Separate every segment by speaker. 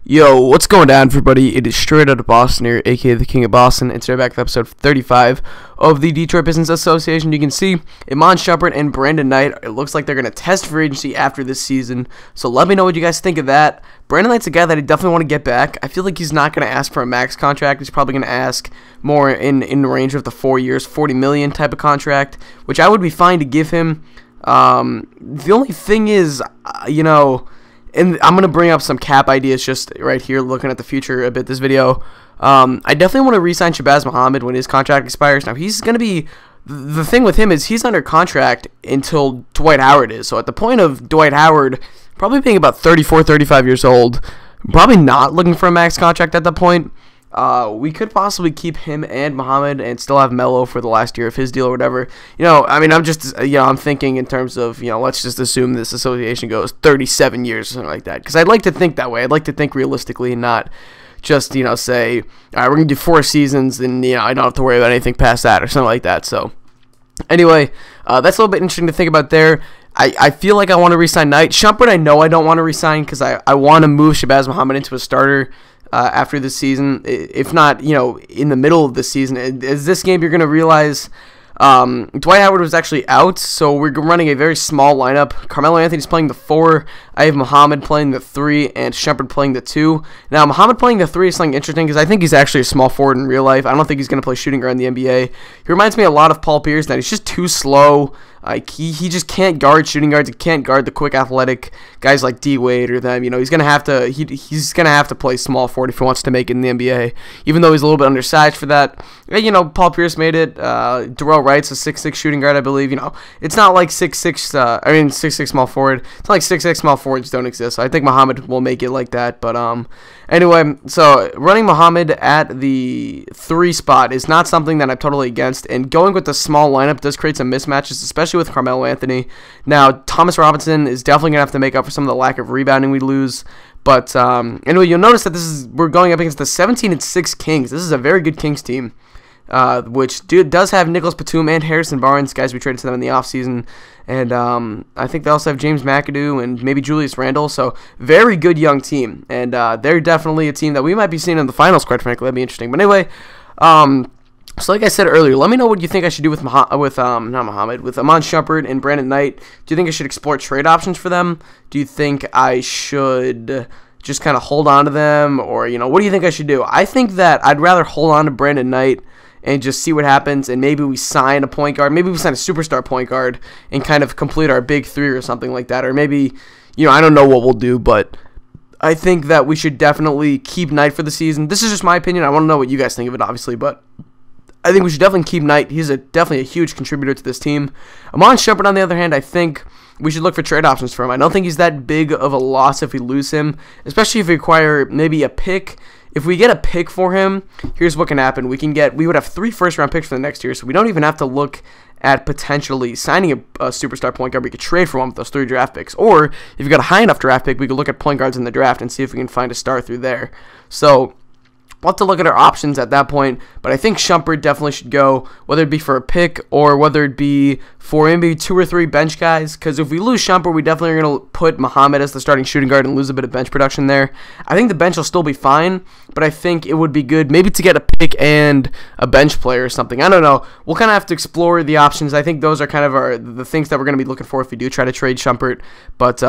Speaker 1: Yo, what's going down, everybody? It is straight out of Boston here, aka the King of Boston, and today back with episode 35 of the Detroit Pistons Association. You can see Iman, Shumpert, and Brandon Knight. It looks like they're going to test free agency after this season, so let me know what you guys think of that. Brandon Knight's a guy that I definitely want to get back. I feel like he's not going to ask for a max contract. He's probably going to ask more in the range of the 4 years, $40 million type of contract, which I would be fine to give him. The only thing is, and I'm going to bring up some cap ideas just right here, looking at the future a bit this video. I definitely want to re-sign Shabazz Muhammad when his contract expires. Now, he's going to be... The thing with him is he's under contract until Dwight Howard is. So at the point of Dwight Howard probably being about 34, 35 years old, probably not looking for a max contract at that point. We could possibly keep him and Muhammad and still have Melo for the last year of his deal or whatever. I'm thinking in terms of, let's just assume this association goes 37 years or something like that. Because I'd like to think that way. I'd like to think realistically and not just, say, all right, we're going to do 4 seasons and, I don't have to worry about anything past that or something like that. So, anyway, that's a little bit interesting to think about there. I feel like I want to re-sign Knight. Shumpert, I know I don't want to re-sign because I want to move Shabazz Muhammad into a starter after this season, if not, in the middle of the season. As this game, you're going to realize Dwight Howard was actually out, so we're running a very small lineup. Carmelo Anthony's playing the 4. I have Muhammad playing the 3, and Shumpert playing the 2. Now, Muhammad playing the 3 is something interesting because I think he's actually a small forward in real life. I don't think he's going to play shooting guard in the NBA. He reminds me a lot of Paul Pierce, that he's just too slow. He just can't guard shooting guards. He can't guard the quick, athletic guys like D Wade or them. He's gonna have to play small forward if he wants to make it in the NBA. Even though he's a little bit undersized for that. Paul Pierce made it. Darrell Wright's a 6'6" shooting guard, I believe. It's not like 6'6". 6'6" small forward. It's not like 6'6" small forwards don't exist. So I think Muhammad will make it like that. But anyway, so running Muhammad at the 3 spot is not something that I'm totally against. And going with the small lineup does create some mismatches, especially with Carmelo Anthony. Now, Thomas Robinson is definitely going to have to make up for some of the lack of rebounding we lose. But anyway, you'll notice that we're going up against the 17-6 Kings. This is a very good Kings team, which does have Nicholas Batum and Harrison Barnes, guys we traded to them in the offseason. And I think they also have James McAdoo and maybe Julius Randle. So, very good young team. And they're definitely a team that we might be seeing in the finals, quite frankly. That'd be interesting. But anyway, so like I said earlier, let me know what you think I should do with Iman Shumpert and Brandon Knight. Do you think I should explore trade options for them? Do you think I should just kind of hold on to them? Or, what do you think I should do? I think that I'd rather hold on to Brandon Knight and just see what happens, and maybe we sign a point guard. Maybe we sign a superstar point guard and kind of complete our big 3 or something like that. Or maybe, I don't know what we'll do, but I think that we should definitely keep Knight for the season. This is just my opinion. I want to know what you guys think of it, obviously, but I think we should definitely keep Knight. He's definitely a huge contributor to this team. Iman Shumpert, on the other hand, I think we should look for trade options for him. I don't think he's that big of a loss if we lose him, especially if we acquire maybe a pick. If we get a pick for him, here's what can happen. We would have 3 first-round picks for the next year, so we don't even have to look at potentially signing a superstar point guard. We could trade for one with those 3 draft picks. Or, if you got a high enough draft pick, we could look at point guards in the draft and see if we can find a star through there. So, we'll have to look at our options at that point, but I think Shumpert definitely should go, whether it be for a pick or whether it be for maybe 2 or 3 bench guys, because if we lose Shumpert, we definitely are going to put Muhammad as the starting shooting guard and lose a bit of bench production there. I think the bench will still be fine, but I think it would be good maybe to get a pick and a bench player or something. I don't know. We'll kind of have to explore the options. I think those are kind of the things that we're going to be looking for if we do try to trade Shumpert, but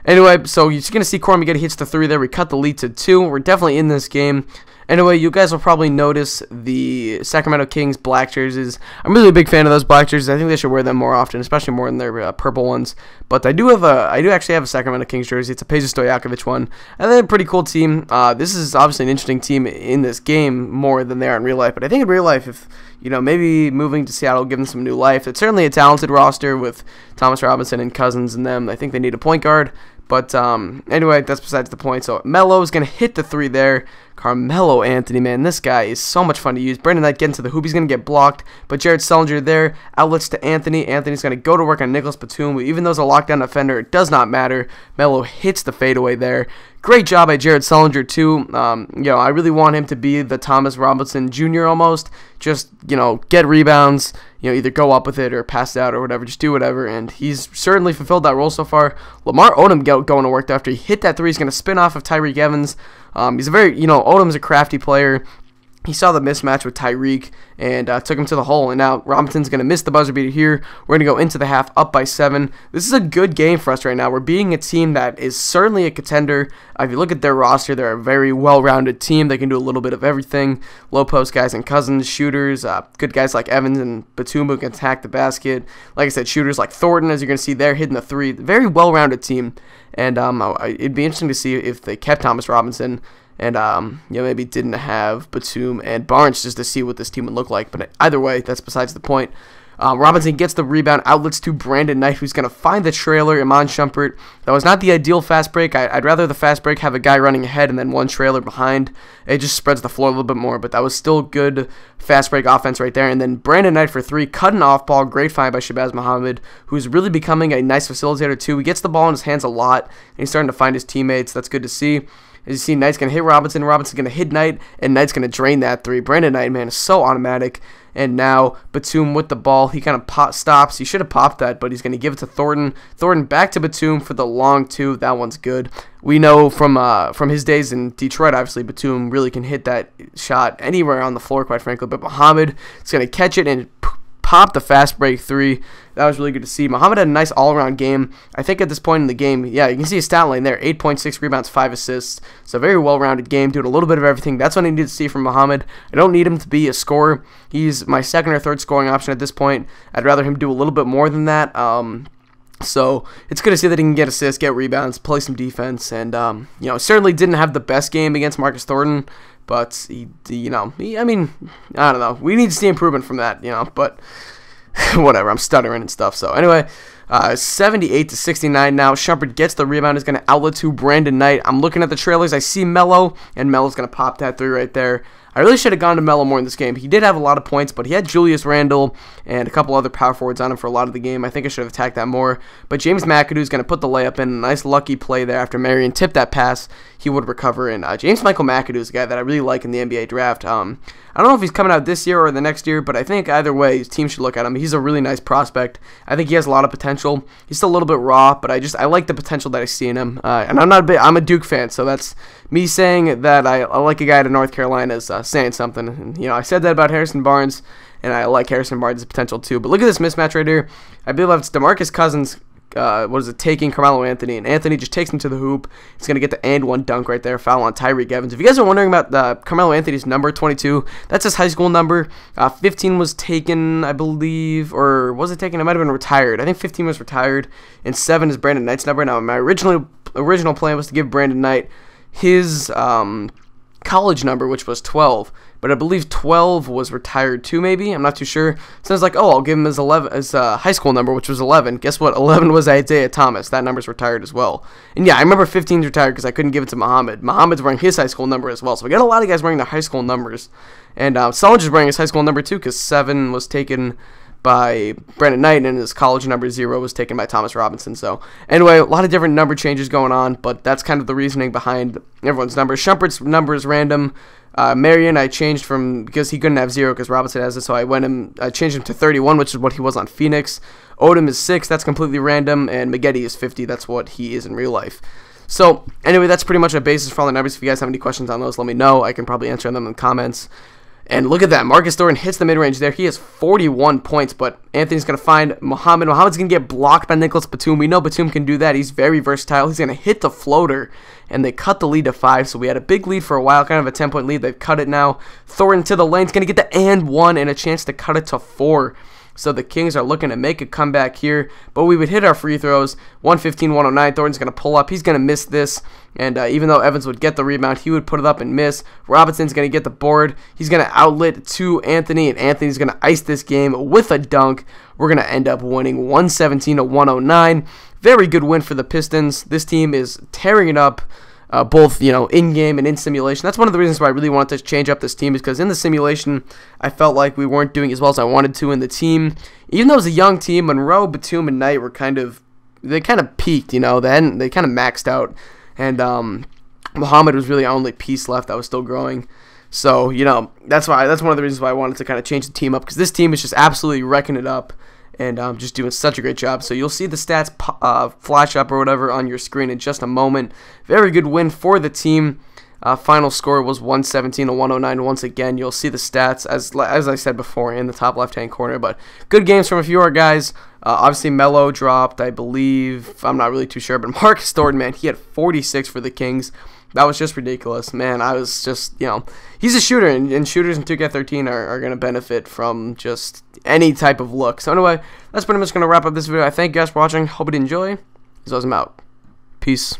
Speaker 1: anyway, so you're just going to see Cormier hits the 3 there. We cut the lead to 2. We're definitely in this game. Anyway, you guys will probably notice the Sacramento Kings black jerseys. I'm really a big fan of those black jerseys. I think they should wear them more often, especially more than their purple ones. But I do actually have a Sacramento Kings jersey. It's a Peja Stojakovic one. And they're a pretty cool team. This is obviously an interesting team in this game more than they are in real life. But I think in real life, if maybe moving to Seattle will give them some new life. It's certainly a talented roster with Thomas Robinson and Cousins and them. I think they need a point guard. But anyway, that's besides the point. So Melo is going to hit the 3 there. Carmelo Anthony, man, this guy is so much fun to use. Brandon Knight getting to the hoop. He's going to get blocked. But Jared Sullinger there. Outlets to Anthony. Anthony's going to go to work on Nicholas Batum. Even though it's a lockdown defender, it does not matter. Melo hits the fadeaway there. Great job by Jared Sullinger, too. I really want him to be the Thomas Robinson Jr. almost. Just, get rebounds either go up with it or pass it out or whatever. Just do whatever, and he's certainly fulfilled that role so far. Lamar Odom going to work after he hit that three. He's going to spin off of Tyreek Evans. He's a very, Odom's a crafty player. He saw the mismatch with Tyreek and took him to the hole. And now Robinson's going to miss the buzzer beater here. We're going to go into the half up by 7. This is a good game for us right now. We're beating a team that is certainly a contender. If you look at their roster, they're a very well-rounded team. They can do a little bit of everything. Low post guys and Cousins, shooters, good guys like Evans and Batum who can attack the basket. Like I said, shooters like Thornton, as you're going to see there, hitting the three. Very well-rounded team. And it'd be interesting to see if they kept Thomas Robinson and maybe didn't have Batum and Barnes just to see what this team would look like. But either way, that's besides the point. Robinson gets the rebound, outlets to Brandon Knight, who's going to find the trailer, Iman Shumpert. That was not the ideal fast break. I'd rather the fast break have a guy running ahead and then one trailer behind. It just spreads the floor a little bit more, but that was still good fast break offense right there. And then Brandon Knight for 3, cut an off ball, great find by Shabazz Muhammad, who's really becoming a nice facilitator too. He gets the ball in his hands a lot, and he's starting to find his teammates. That's good to see. As you see, Knight's going to hit Robinson. Robinson's going to hit Knight, and Knight's going to drain that 3. Brandon Knight, man, is so automatic. And now Batum with the ball. He kind of stops. He should have popped that, but he's going to give it to Thornton. Thornton back to Batum for the long 2. That one's good. We know from his days in Detroit, obviously, Batum really can hit that shot anywhere on the floor, quite frankly. But Muhammad is going to catch it and pop the fast break 3. That was really good to see. Muhammad had a nice all-around game. I think at this point in the game, yeah, you can see his stat line there, 8.6 rebounds, 5 assists. So a very well-rounded game, doing a little bit of everything. That's what I need to see from Muhammad. I don't need him to be a scorer. He's my second or third scoring option at this point. I'd rather him do a little bit more than that. So it's good to see that he can get assists, get rebounds, play some defense, and certainly didn't have the best game against Marcus Thornton, but I mean, I don't know. We need to see improvement from that, but whatever. I'm stuttering and stuff. So anyway, 78-69 now. Shumpert gets the rebound. Is going to outlet to Brandon Knight. I'm looking at the trailers. I see Melo, and Melo's going to pop that 3 right there. I really should have gone to Melo more in this game. He did have a lot of points, but he had Julius Randle and a couple other power forwards on him for a lot of the game. I think I should have attacked that more. But James McAdoo is going to put the layup in. A nice lucky play there after Marion tipped that pass. He would recover. And James Michael McAdoo is a guy that I really like in the NBA draft. I don't know if he's coming out this year or the next year, but I think either way, his team should look at him. He's a really nice prospect. I think he has a lot of potential. He's still a little bit raw, but I like the potential that I see in him. And I'm a Duke fan, so that's me saying that I like a guy out of North Carolina is saying something. And, I said that about Harrison Barnes, and I like Harrison Barnes' potential too. But look at this mismatch right here. I believe it's DeMarcus Cousins. Taking Carmelo Anthony, and Anthony just takes him to the hoop. He's going to get the and one dunk right there, foul on Tyreek Evans. If you guys are wondering about Carmelo Anthony's number, 22, that's his high school number. 15 was taken, I believe, or was it taken? It might have been retired. I think 15 was retired, and 7 is Brandon Knight's number. Now, my original plan was to give Brandon Knight his college number, which was 12, but I believe 12 was retired too, maybe. I'm not too sure. So I was like, I'll give him his high school number, which was 11. Guess what? 11 was Isaiah Thomas. That number's retired as well. And yeah, I remember 15's retired because I couldn't give it to Muhammad. Muhammad's wearing his high school number as well. So we got a lot of guys wearing their high school numbers. And Sullinger is wearing his high school number too because 7 was taken by Brandon Knight, and his college number 0 was taken by Thomas Robinson. So anyway, a lot of different number changes going on, but that's kind of the reasoning behind everyone's numbers. Shumpert's number is random. Marion I changed from because he couldn't have 0 because Robinson has it, so I changed him to 31, which is what he was on Phoenix. Odom is 6, that's completely random, and Maggette is 50, that's what he is in real life. So anyway, that's pretty much a basis for all the numbers. If you guys have any questions on those, let me know. I can probably answer them in the comments. And look at that. Marcus Thornton hits the mid-range there. He has 41 points, but Anthony's going to find Muhammad. Muhammad's going to get blocked by Nicholas Batum. We know Batum can do that. He's very versatile. He's going to hit the floater, and they cut the lead to 5. So we had a big lead for a while, kind of a 10-point lead. They've cut it now. Thornton to the lane. He's going to get the and 1 and a chance to cut it to 4. So the Kings are looking to make a comeback here, but we would hit our free throws. 115-109. Thornton's going to pull up. He's going to miss this, and even though Evans would get the rebound, he would put it up and miss. Robinson's going to get the board. He's going to outlet to Anthony, and Anthony's going to ice this game with a dunk. We're going to end up winning 117-109. Very good win for the Pistons. This team is tearing it up. Both, in-game and in simulation. That's one of the reasons why I really wanted to change up this team is because in the simulation, I felt like we weren't doing as well as I wanted to in the team. Even though it was a young team, Monroe, Batum, and Knight were kind of peaked, they kind of maxed out. And Muhammad was really our only piece left that was still growing. So, that's one of the reasons why I wanted to kind of change the team up, because this team is just absolutely wrecking it up and just doing such a great job. So you'll see the stats flash up or whatever on your screen in just a moment. Very good win for the team. Final score was 117-109. Once again, you'll see the stats, as I said before, in the top left-hand corner. But good games from a few of our guys. Obviously, Melo dropped, I believe. I'm not really too sure. But Marcus Thornton, man, he had 46 for the Kings. That was just ridiculous. Man, I was just, he's a shooter, and shooters in 2K13 are going to benefit from just any type of look. So anyway, that's pretty much going to wrap up this video. I thank you guys for watching. Hope you did enjoy. As always, I'm out. Peace.